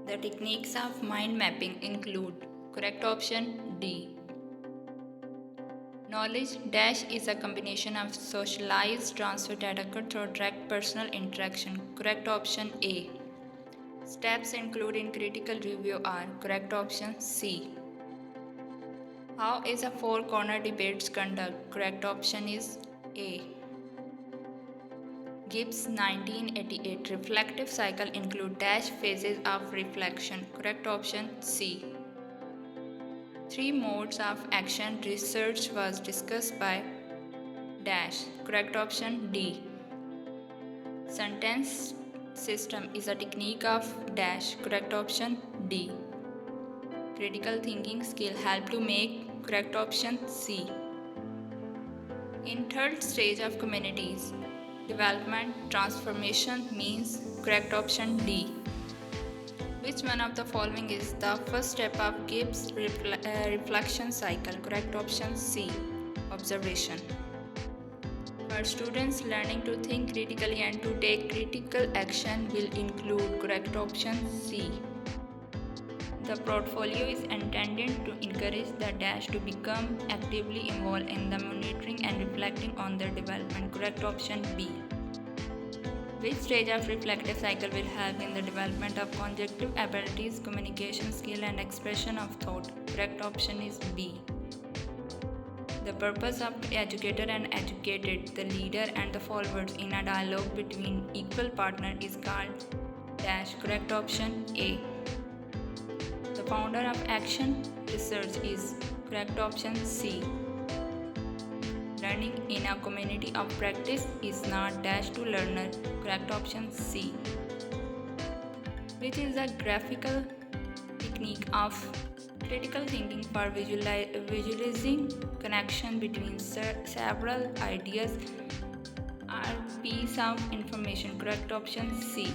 The techniques of mind mapping include correct option D. Knowledge dash is a combination of socialized transfer that occur through direct personal interaction. Correct option A. Steps included in critical review are correct option C. How is a four-corner debates conduct? Correct option is A. Gibbs 1988 reflective cycle include dash phases of reflection. Correct option C. Three modes of action research was discussed by dash. Correct option D. Sentence system is a technique of dash. Correct option D. Critical thinking skill help to make. Correct option C. In third stage of communities development transformation means. Correct option D. Which one of the following is the first step of Gibbs reflection cycle? Correct option C. Observation. For students learning to think critically and to take critical action will include. Correct option C. The portfolio is intended to encourage the dash to become actively involved in the monitoring and reflecting on their development. Correct option B. Which stage of reflective cycle will help in the development of cognitive abilities, communication skill and expression of thought? Correct option is B. The purpose of educator and educated, the leader and the followers in a dialogue between equal partner is called dash. Correct option A. The founder of action research is. Correct option C. Learning in a community of practice is not dash to learner. Correct option C. Which is a graphical technique of critical thinking for visualizing connection between several ideas or piece of information. Correct option C.